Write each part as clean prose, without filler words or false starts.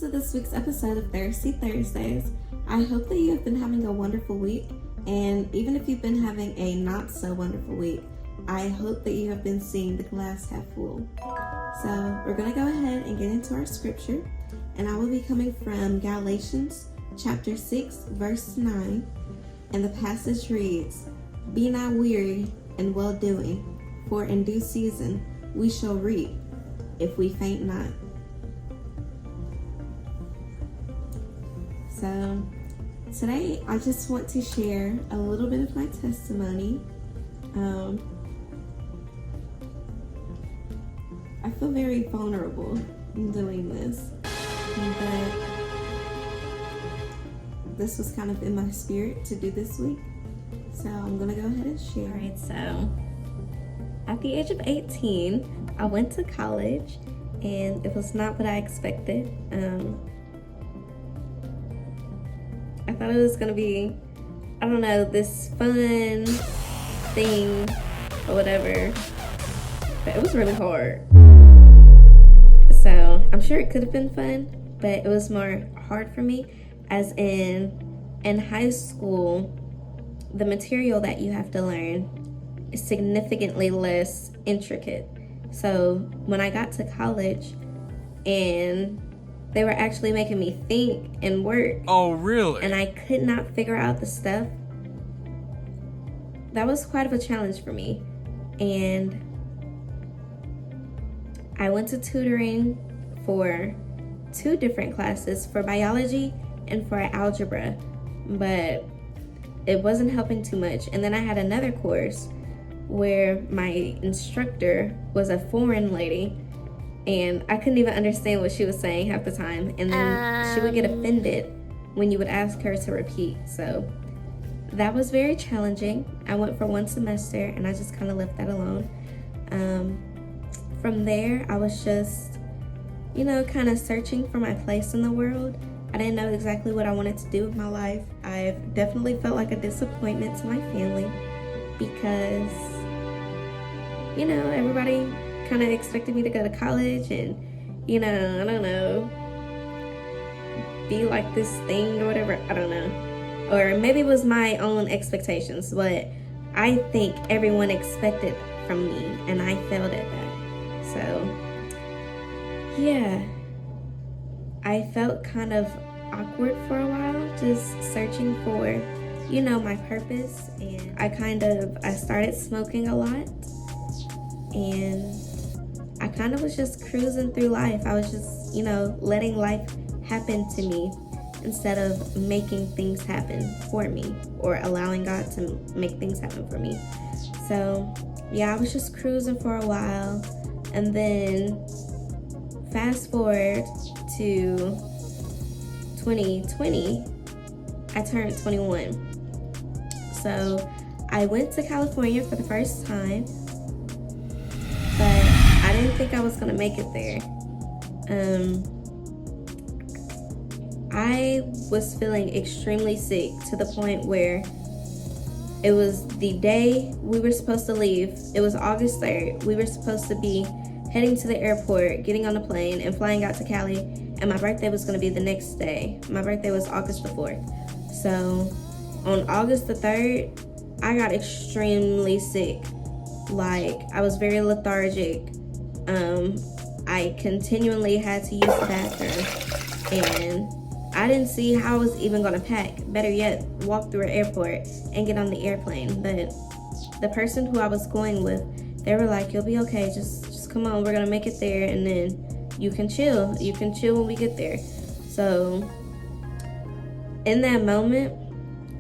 to this week's episode of Thirsty Thursdays. I hope that you have been having a wonderful week, and even if you've been having a not so wonderful week, I hope that you have been seeing the glass half full. So we're going to go ahead and get into our scripture, and I will be coming from Galatians chapter 6 verse 9, and the passage reads, "Be not weary in well doing, for in due season we shall reap if we faint not." So today I just want to share a little bit of my testimony. I feel very vulnerable in doing this, but this was kind of in my spirit to do this week. So I'm gonna go ahead and share. Alright, so at the age of 18, I went to college and it was not what I expected. I thought it was gonna be, I don't know, this fun thing or whatever, but it was really hard. So I'm sure it could have been fun, but it was more hard for me, as in high school, the material that you have to learn is significantly less intricate. So when I got to college and they were actually making me think and work. Oh, really? And I could not figure out the stuff. That was quite of a challenge for me. And I went to tutoring for 2 different classes, for biology and for algebra, but it wasn't helping too much. And then I had another course where my instructor was a foreign lady, and I couldn't even understand what she was saying half the time. And then she would get offended when you would ask her to repeat. So that was very challenging. I went for 1 semester and I just kind of left that alone. From there, I was just, kind of searching for my place in the world. I didn't know exactly what I wanted to do with my life. I've definitely felt like a disappointment to my family because, everybody kind of expected me to go to college and, I don't know, be like this thing or whatever. I don't know. Or maybe it was my own expectations, but I think everyone expected from me, and I failed at that. So, yeah, I felt kind of awkward for a while, just searching for, my purpose. And I started smoking a lot, and I kind of was just cruising through life. I was just, letting life happen to me instead of making things happen for me or allowing God to make things happen for me. So, yeah, I was just cruising for a while. And then fast forward to 2020, I turned 21. So I went to California for the first time, but I didn't think I was gonna make it there. I was feeling extremely sick to the point where it was the day we were supposed to leave. It was August 3rd. We were supposed to be heading to the airport, getting on a plane, and flying out to Cali, and my birthday was gonna be the next day. My birthday was August the 4th. So on August the 3rd, I got extremely sick. Like, I was very lethargic. I continually had to use the bathroom, and I didn't see how I was even gonna pack. Better yet, walk through an airport and get on the airplane. But the person who I was going with, they were like, "You'll be okay, just come on, we're gonna make it there, and then you can chill. You can chill when we get there." So in that moment,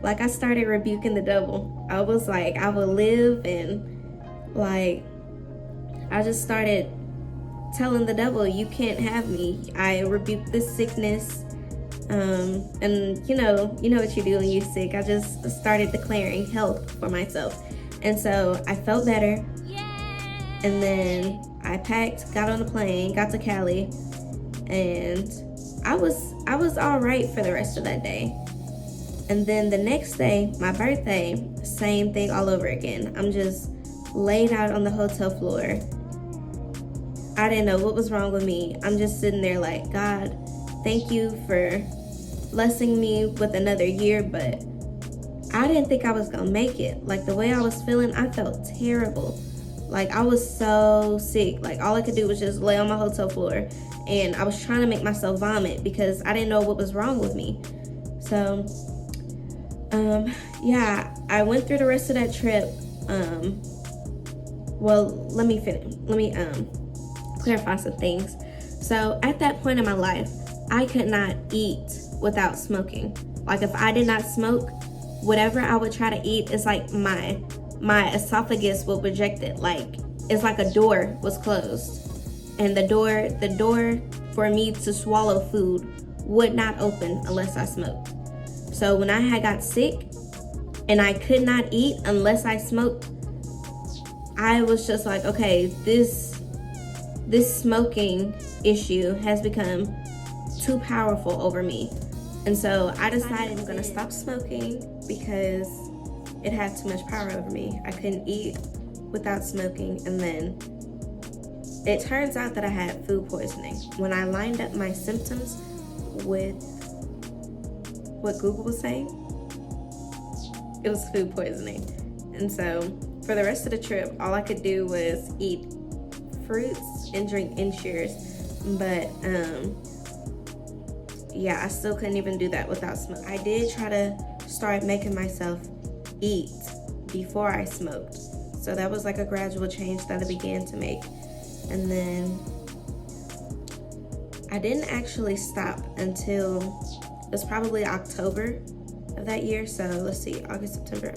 like, I started rebuking the devil. I was like, I will live, and like, I just started telling the devil, "You can't have me." I rebuked this sickness. And you know what you do when you're sick. I just started declaring health for myself. And so I felt better. And then I packed, got on a plane, got to Cali, and I was all right for the rest of that day. And then the next day, my birthday, same thing all over again. I'm just laid out on the hotel floor. I didn't know what was wrong with me. I'm just sitting there like, "God, thank you for blessing me with another year, but I didn't think I was gonna make it. Like, the way I was feeling, I felt terrible. Like, I was so sick. Like, all I could do was just lay on my hotel floor, and I was trying to make myself vomit because I didn't know what was wrong with me. So, yeah, I went through the rest of that trip. Well, let me clarify some things. So, at that point in my life, I could not eat without smoking. Like, if I did not smoke, whatever I would try to eat, it's like my esophagus will reject it. Like, it's like a door was closed, and the door for me to swallow food would not open unless I smoked. So when I had got sick and I could not eat unless I smoked, I was just like, okay, this smoking issue has become too powerful over me. And so I decided I'm gonna stop smoking because it had too much power over me. I couldn't eat without smoking, and then it turns out that I had food poisoning. When I lined up my symptoms with what Google was saying, it was food poisoning. And so for the rest of the trip, all I could do was eat fruits and drink Ensures. But yeah, I still couldn't even do that without smoke. I did try to start making myself eat before I smoked. So that was like a gradual change that I began to make. And then I didn't actually stop until it was probably October of that year. So let's see, August, September.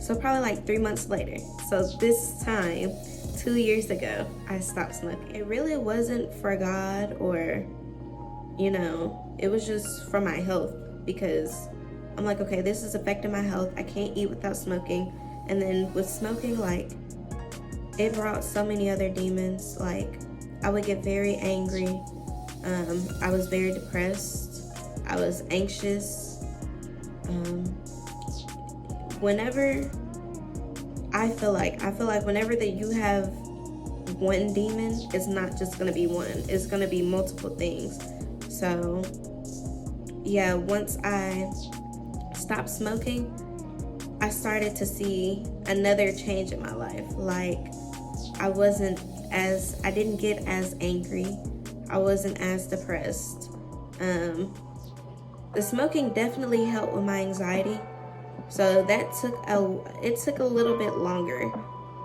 So probably like 3 months later. So this time, 2 years ago, I stopped smoking. It really wasn't for God or, it was just for my health, because I'm like, okay, this is affecting my health. I can't eat without smoking. And then with smoking, like, it brought so many other demons. Like, I would get very angry. I was very depressed. I was anxious. Whenever I feel like whenever that you have one demon, it's not just gonna be one. It's gonna be multiple things. So yeah, once I stopped smoking, I started to see another change in my life. Like, I didn't get as angry. I wasn't as depressed. The smoking definitely helped with my anxiety. So that took a little bit longer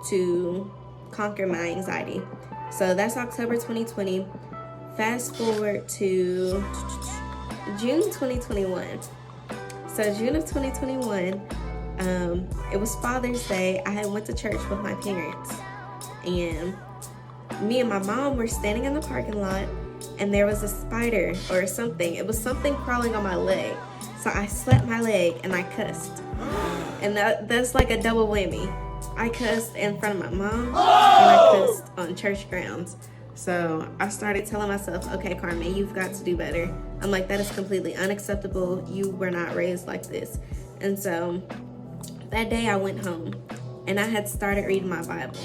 to conquer my anxiety. So that's October 2020. Fast forward to June 2021. So June of 2021, it was Father's Day. I had went to church with my parents, and me and my mom were standing in the parking lot, and there was a spider or something. It was something crawling on my leg. So I slapped my leg and I cussed. And that's like a double whammy. I cussed in front of my mom, and I cussed on church grounds. So I started telling myself, okay, Carmen, you've got to do better. I'm like, that is completely unacceptable. You were not raised like this. And so that day I went home and I had started reading my Bible.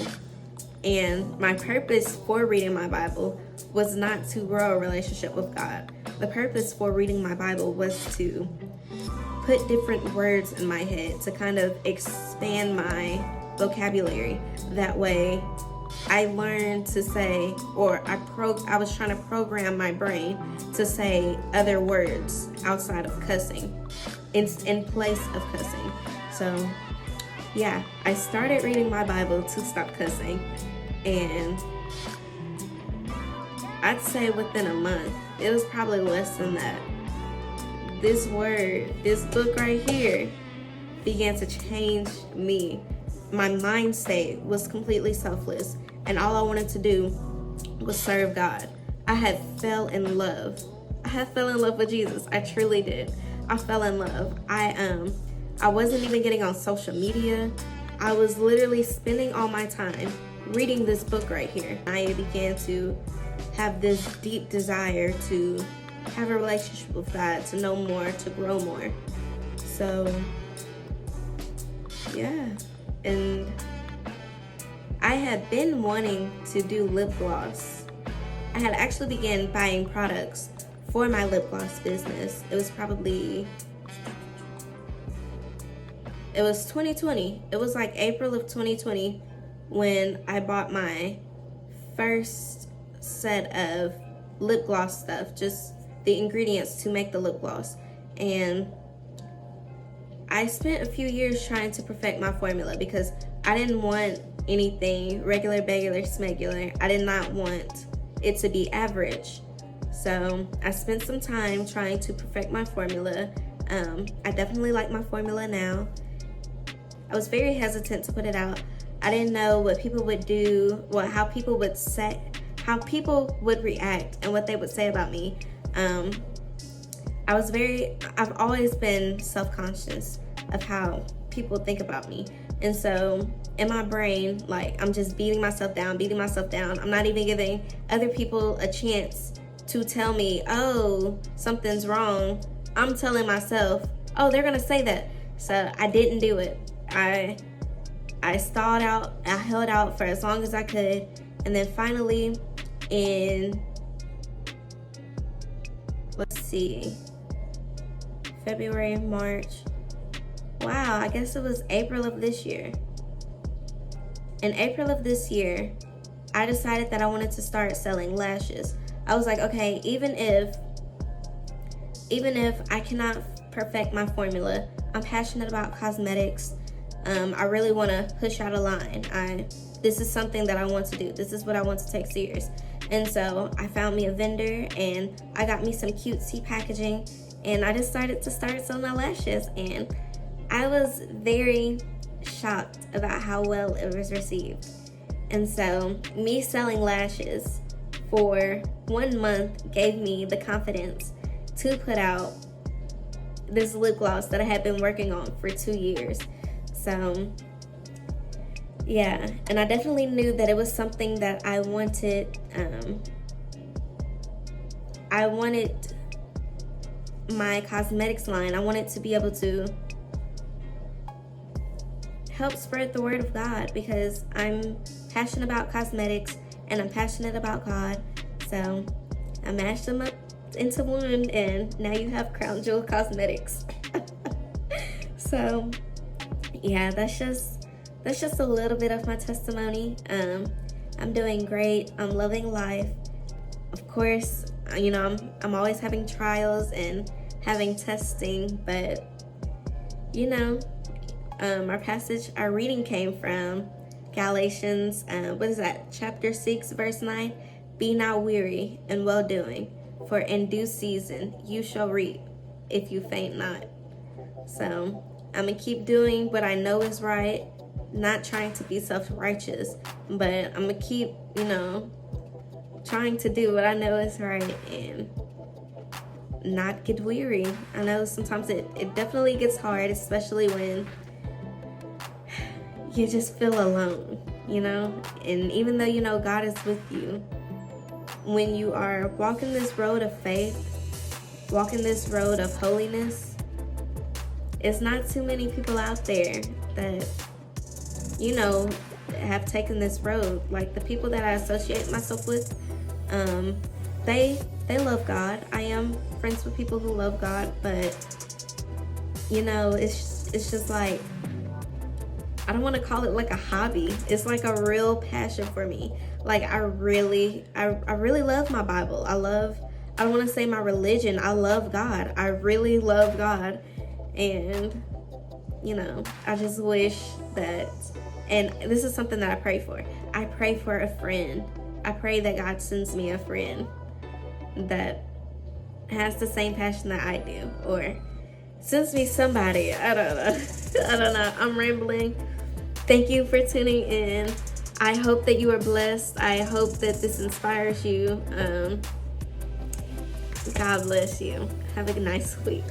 And my purpose for reading my Bible was not to grow a relationship with God. The purpose for reading my Bible was to put different words in my head, to kind of expand my vocabulary. That way I learned to say, or I was trying to program my brain to say other words outside of cussing, in place of cussing. So yeah, I started reading my Bible to stop cussing, and I'd say within a month, it was probably less than that, this book right here began to change me. My mind state was completely selfless, and all I wanted to do was serve God. I had fell in love with Jesus. I truly did. I fell in love. I wasn't even getting on social media. I was literally spending all my time reading this book right here. I began to have this deep desire to have a relationship with God, to know more, to grow more. So yeah, and I had been wanting to do lip gloss. I had actually began buying products for my lip gloss business. It was 2020. It was like April of 2020 when I bought my first set of lip gloss stuff, just the ingredients to make the lip gloss. And I spent a few years trying to perfect my formula because I didn't want anything regular, begular, smegular. I did not want it to be average. So I spent some time trying to perfect my formula. I definitely like my formula now. I was very hesitant to put it out. I didn't know what people would do, how people would say, how people would react and what they would say about me. I've always been self-conscious of how people think about me. And so in my brain, like, I'm just beating myself down. I'm not even giving other people a chance to tell me, oh, something's wrong. I'm telling myself, oh, they're gonna say that. So I didn't do it. I stalled out. I held out for as long as I could. And then finally in, let's see, February, March. Wow, I guess it was April of this year. In April of this year, I decided that I wanted to start selling lashes. I was like, okay, even if I cannot perfect my formula, I'm passionate about cosmetics. I really want to push out a line. This is something that I want to do. This is what I want to take serious. And so I found me a vendor and I got me some cutesy packaging and I decided to start selling my lashes. And I was very shocked about how well it was received. And so me selling lashes for 1 month gave me the confidence to put out this lip gloss that I had been working on for 2 years. So yeah, and I definitely knew that it was something that I wanted. I wanted my cosmetics line, I wanted to be able to help spread the word of God because I'm passionate about cosmetics and I'm passionate about God. So I mashed them up into one and now you have Crown Jewel Cosmetics. So yeah, that's just a little bit of my testimony. I'm doing great. I'm loving life. Of course, you know, I'm always having trials and having testing, but you know, our reading came from Galatians, chapter 6, verse 9. Be not weary in well doing, for in due season you shall reap if you faint not. So I'm gonna keep doing what I know is right, not trying to be self-righteous, but I'm gonna keep, you know, trying to do what I know is right and not get weary. I know sometimes it definitely gets hard, especially when you just feel alone, you know? And even though you know God is with you, when you are walking this road of faith, walking this road of holiness, it's not too many people out there that, you know, have taken this road. Like the people that I associate myself with, they love God. I am friends with people who love God, but you know, it's just like, I don't want to call it like a hobby. It's like a real passion for me. Like I really love my Bible. I don't want to say my religion. I love God. I really love God. And, you know, I just wish that, and this is something that I pray for. I pray for a friend. I pray that God sends me a friend that has the same passion that I do, or sends me somebody. I don't know. I'm rambling. Thank you for tuning in. I hope that you are blessed. I hope that this inspires you. God bless you. Have a nice week.